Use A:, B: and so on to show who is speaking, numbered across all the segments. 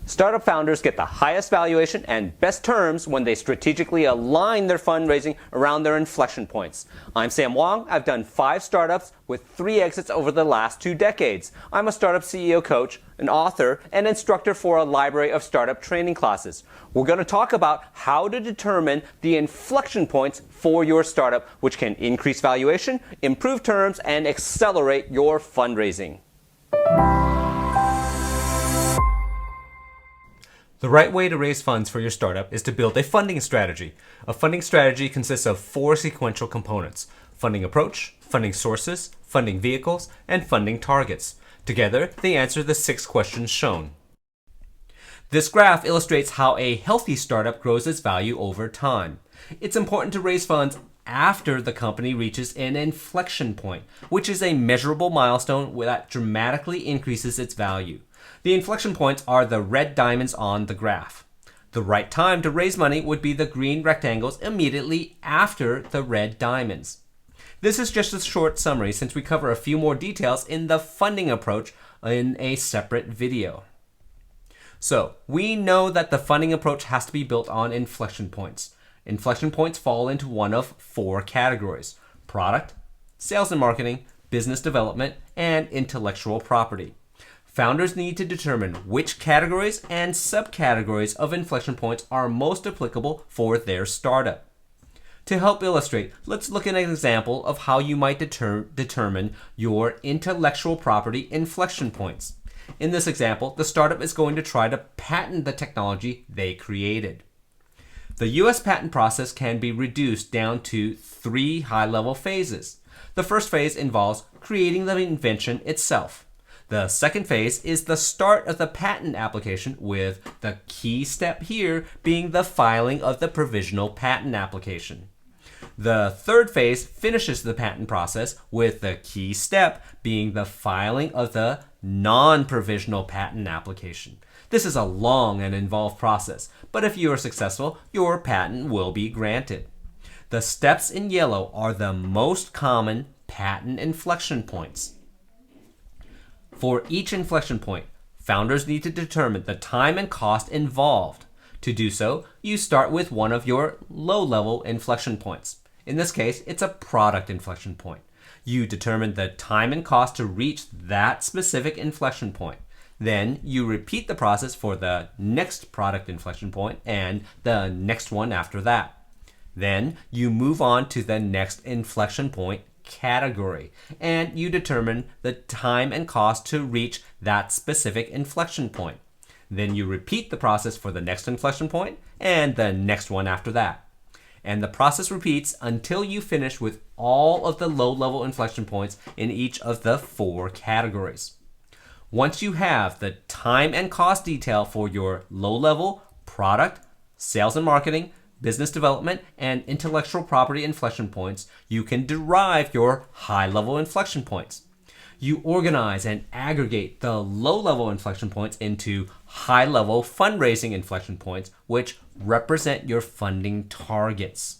A: Startup founders get the highest valuation and best terms when they strategically align their fundraising around their inflection points. I'm Sam Wong. I've done 5 startups with 3 exits over the last 2 decades. I'm a startup CEO coach, an author, and instructor for a library of startup training classes. We're going to talk about how to determine the inflection points for your startup, which can increase valuation, improve terms, and accelerate your fundraising.
B: The right way to raise funds for your startup is to build a funding strategy. A funding strategy consists of 4 sequential components: funding approach, funding sources, funding vehicles, and funding targets. Together, they answer the 6 questions shown. This graph illustrates how a healthy startup grows its value over time. It's important to raise funds after the company reaches an inflection point, which is a measurable milestone that dramatically increases its value. The inflection points are the red diamonds on the graph. The right time to raise money would be the green rectangles immediately after the red diamonds. This is just a short summary since we cover a few more details in the funding approach in a separate video. So, we know that the funding approach has to be built on inflection points. Inflection points fall into one of 4 categories: product, sales and marketing, business development, and intellectual property. Founders need to determine which categories and subcategories of inflection points are most applicable for their startup. To help illustrate, let's look at an example of how you might determine your intellectual property inflection points. In this example, the startup is going to try to patent the technology they created. The U.S. patent process can be reduced down to 3 high-level phases. The first phase involves creating the invention itself. The second phase is the start of the patent application, with the key step here being the filing of the provisional patent application. The third phase finishes the patent process, with the key step being the filing of the non-provisional patent application. This is a long and involved process, but if you are successful, your patent will be granted. The steps in yellow are the most common patent inflection points. For each inflection point, founders need to determine the time and cost involved. To do so, you start with one of your low-level inflection points. In this case, it's a product inflection point. You determine the time and cost to reach that specific inflection point. Then you repeat the process for the next product inflection point and the next one after that. Then you move on to the next inflection point category, and you determine the time and cost to reach that specific inflection point. Then you repeat the process for the next inflection point and the next one after that. And the process repeats until you finish with all of the low-level inflection points in each of the 4 categories. Once you have the time and cost detail for your low-level product, sales and marketing, business development, and intellectual property inflection points, you can derive your high-level inflection points. You organize and aggregate the low-level inflection points into high-level fundraising inflection points, which represent your funding targets.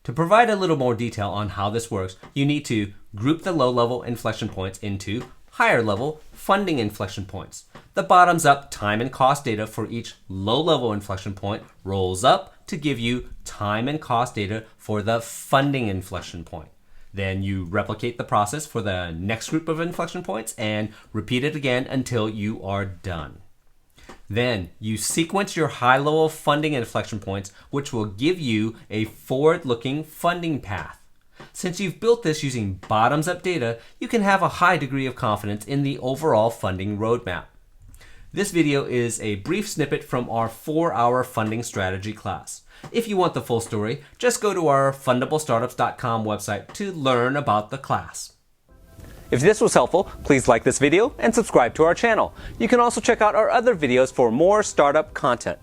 B: To provide a little more detail on how this works, you need to group the low-level inflection points into higher-level funding inflection points. The bottoms-up time and cost data for each low-level inflection point rolls up to give you time and cost data for the funding inflection point. Then you replicate the process for the next group of inflection points and repeat it again until you are done. Then you sequence your high-level funding inflection points, which will give you a forward-looking funding path. Since you've built this using bottoms-up data, you can have a high degree of confidence in the overall funding roadmap. This video is a brief snippet from our 4-hour funding strategy class. If you want the full story, just go to our fundablestartups.com website to learn about the class.
A: If this was helpful, please like this video and subscribe to our channel. You can also check out our other videos for more startup content.